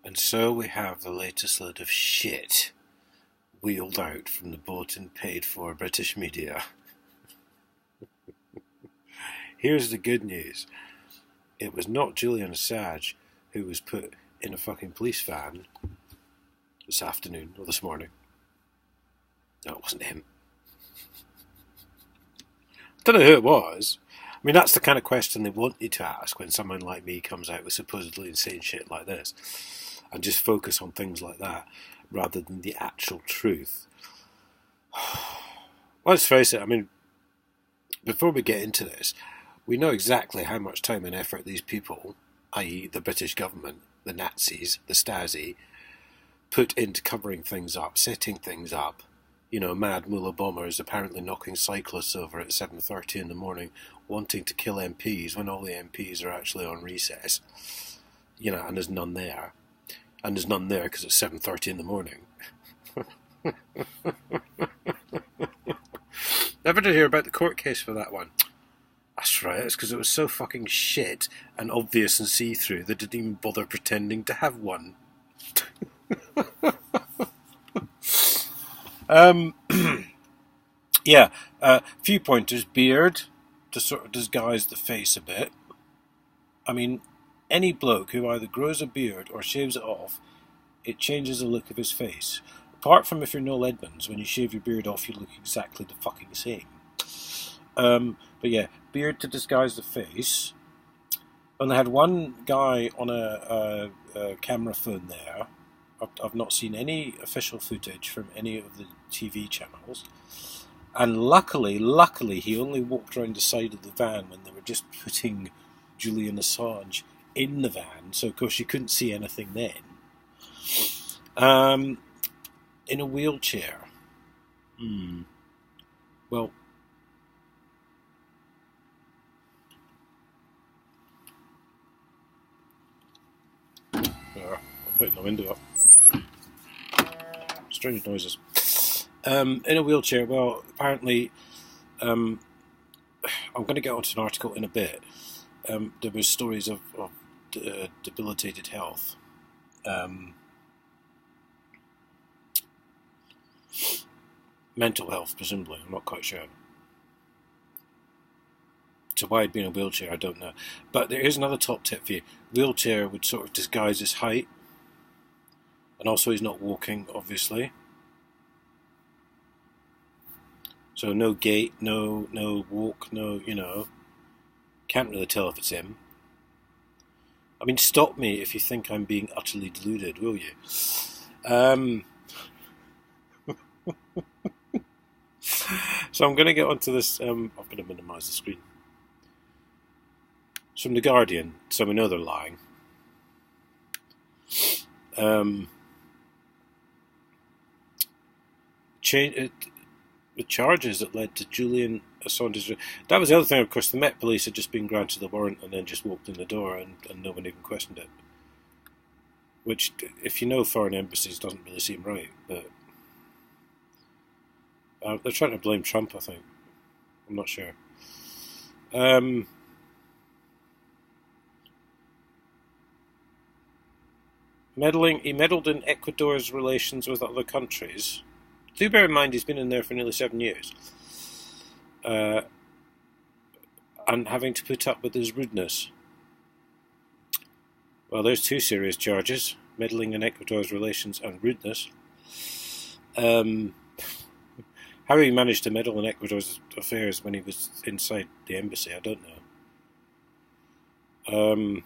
And so we have the latest load of shit wheeled out from the bought and paid for British media. Here's the good news. It was not Julian Assange who was put in a fucking police van this afternoon or this morning. No, it wasn't him. I don't know who it was. I mean, that's the kind of question they want you to ask when someone like me comes out with supposedly insane shit like this. And just focus on things like that rather than the actual truth. Let's face it, I mean, before we get into this, we know exactly how much time and effort these people, i.e. the British government, the Nazis, the Stasi, put into covering things up, setting things up. You know, mad mullah bombers apparently knocking cyclists over at 7:30 in the morning, wanting to kill MPs when all the MPs are actually on recess. You know, and there's none there. And there's none there because it's 7:30 in the morning. Never did hear about the court case for that one. That's right, it's because it was so fucking shit and obvious and see-through they didn't even bother pretending to have one. Yeah, few pointers. Beard to sort of disguise the face a bit. I mean, any bloke who either grows a beard or shaves it off, it changes the look of his face. Apart from if you're Noel Edmonds, when you shave your beard off, you look exactly the fucking same. But yeah, beard to disguise the face. And they had one guy on a camera phone there. I've not seen any official footage from any of the TV channels. And luckily, he only walked around the side of the van when they were just putting Julian Assange in the van. So, of course, you couldn't see anything then. In a wheelchair. Well, I'm putting the window up. Strange noises. In a wheelchair, well, apparently, I'm going to get onto an article in a bit. There were stories of debilitated health. Mental health, presumably, I'm not quite sure. So why he'd be in a wheelchair, I don't know. But there is another top tip for you. Wheelchair would sort of disguise his height. And also he's not walking, obviously. So no gait, no walk, no, you know. Can't really tell if it's him. I mean, stop me if you think I'm being utterly deluded, will you? So I'm going to get onto this. I'm going to minimise the screen. It's from The Guardian, so we know they're lying. The charges that led to Julian Assange's... That was the other thing, of course. The Met Police had just been granted a warrant and then just walked in the door and no one even questioned it. Which, if you know foreign embassies, doesn't really seem right. But they're trying to blame Trump, I think. I'm not sure. He meddled in Ecuador's relations with other countries. Do bear in mind he's been in there for nearly 7 years. And having to put up with his rudeness. Well, there's two serious charges. Meddling in Ecuador's relations and rudeness. How he managed to meddle in Ecuador's affairs when he was inside the embassy, I don't know.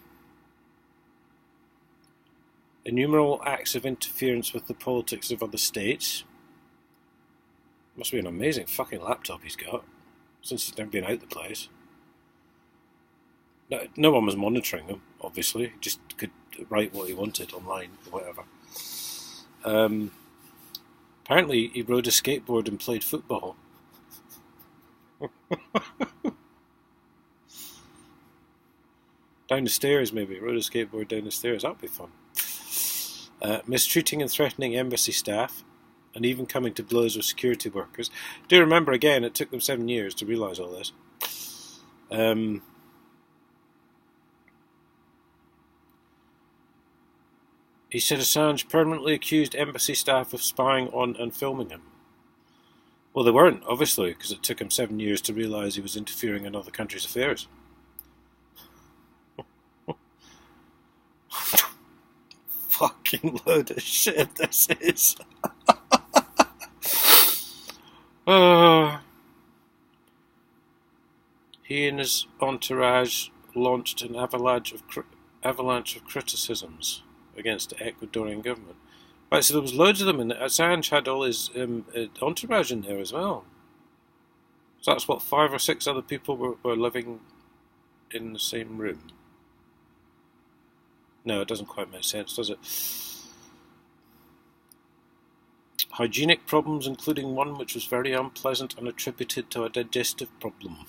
Innumerable acts of interference with the politics of other states. Must be an amazing fucking laptop he's got, since he's never been out the place. No one was monitoring him, obviously. He just could write what he wanted online, or whatever. Apparently he rode a skateboard and played football. Down the stairs, maybe. Rode a skateboard down the stairs. That'd be fun. Mistreating and threatening embassy staff, and even coming to blows with security workers. Do remember, again, it took them 7 years to realise all this. He said Assange permanently accused embassy staff of spying on and filming him. Well, they weren't, obviously, because it took him 7 years to realise he was interfering in other countries' affairs. Fucking load of shit this is. He and his entourage launched an avalanche of criticisms against the Ecuadorian government. Right, so there was loads of them, and Assange had all his entourage in there as well. So that's what, 5 or 6 other people were living in the same room. No, it doesn't quite make sense, does it? Hygienic problems, including one which was very unpleasant and attributed to a digestive problem.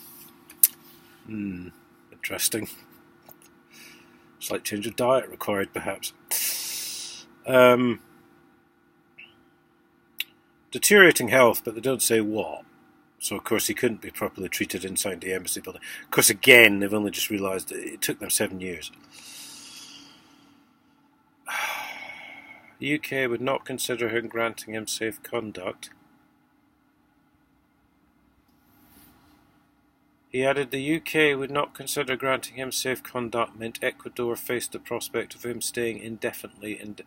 Interesting. Slight change of diet required, perhaps. Deteriorating health, but they don't say what. So, of course, he couldn't be properly treated inside the embassy building. Of course, again, they've only just realised that it took them 7 years. The UK would not consider him granting him safe conduct. He added the UK would not consider granting him safe conduct meant Ecuador faced the prospect of him staying indefinitely in...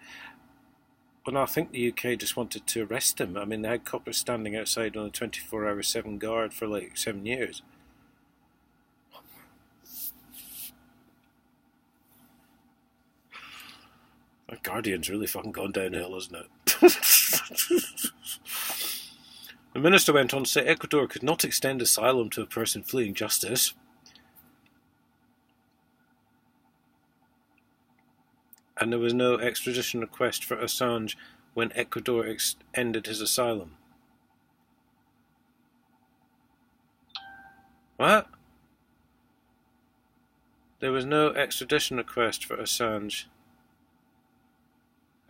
Well, no, I think the UK just wanted to arrest him. I mean, they had coppers standing outside on a 24-hour 7 guard for like 7 years. The Guardian's really fucking gone downhill, isn't it? The minister went on to say Ecuador could not extend asylum to a person fleeing justice. And there was no extradition request for Assange when Ecuador ended his asylum. What? There was no extradition request for Assange.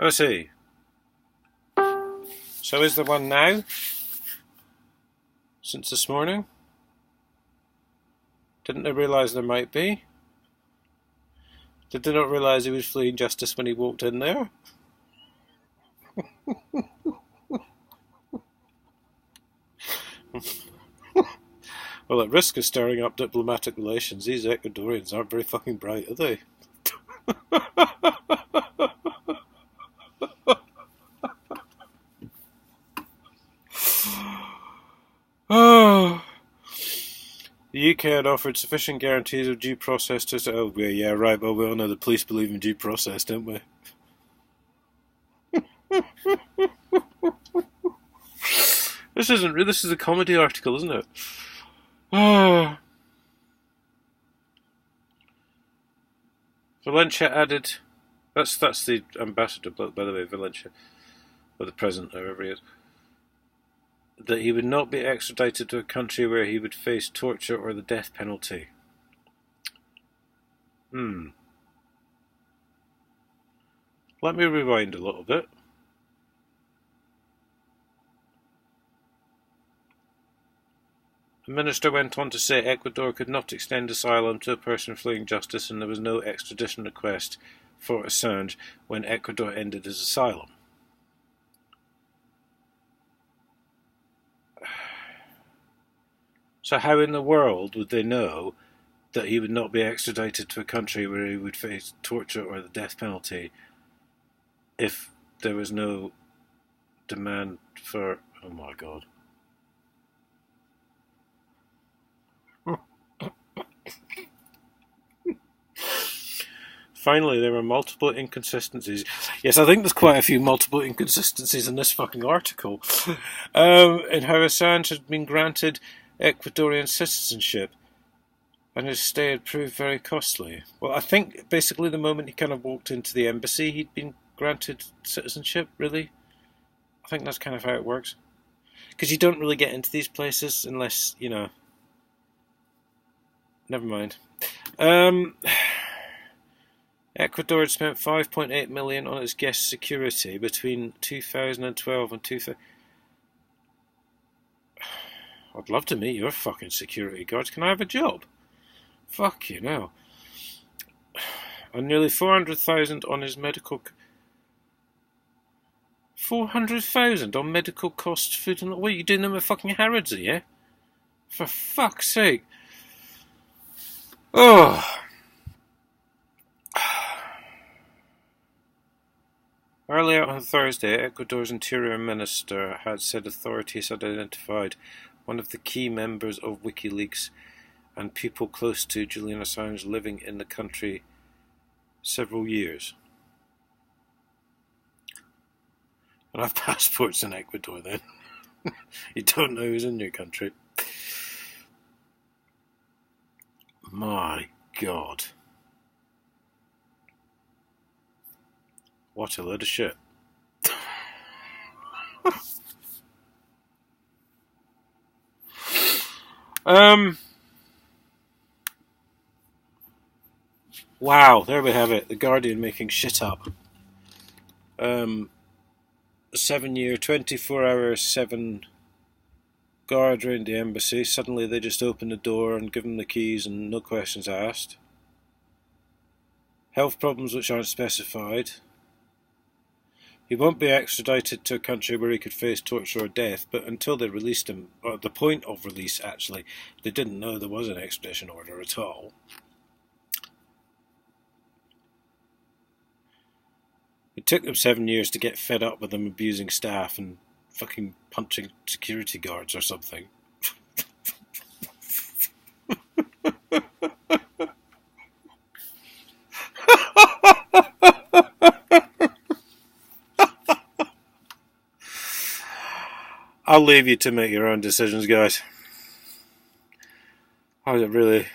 Oh, I see. So is there one now? Since this morning? Didn't they realise there might be? Did they not realise he was fleeing justice when he walked in there? Well, at risk of stirring up diplomatic relations, these Ecuadorians aren't very fucking bright, are they? The UK had offered sufficient guarantees of due process to say, oh, yeah, right, well, we all know the police believe in due process, don't we? This isn't real, this is a comedy article, isn't it? Valencia added, that's the ambassador, by the way, Valencia, or the president, whoever he is, that he would not be extradited to a country where he would face torture or the death penalty. Let me rewind a little bit. The minister went on to say Ecuador could not extend asylum to a person fleeing justice and there was no extradition request for Assange when Ecuador ended his asylum. So how in the world would they know that he would not be extradited to a country where he would face torture or the death penalty if there was no demand for... Oh my God. Finally, there were multiple inconsistencies. Yes, I think there's quite a few multiple inconsistencies in this fucking article. In how Assange had been granted Ecuadorian citizenship and his stay had proved very costly. Well, I think basically the moment he kind of walked into the embassy, he'd been granted citizenship, really. I think that's kind of how it works. Because you don't really get into these places unless, you know... Never mind. Ecuador had spent $5.8 million on its guest security between 2012 and 2000. I'd love to meet your fucking security guards. Can I have a job? Fuck you now. And nearly $400,000 on his medical 400,000 on medical costs, food and... What, are you doing them at fucking Harrods, are you? For fuck's sake. Oh. Earlier on Thursday, Ecuador's Interior Minister had said authorities had identified one of the key members of WikiLeaks and people close to Julian Assange living in the country several years. And have passports in Ecuador then. You don't know who's in your country. My God. What a load of shit. Wow, there we have it. The Guardian making shit up. 7-year, 24-hour, 7 guard around the embassy. Suddenly they just open the door and give him the keys and no questions asked. Health problems which aren't specified. He won't be extradited to a country where he could face torture or death, but until they released him, or at the point of release actually, they didn't know there was an extradition order at all. It took them 7 years to get fed up with them abusing staff and fucking punching security guards or something. I'll leave you to make your own decisions, guys. I really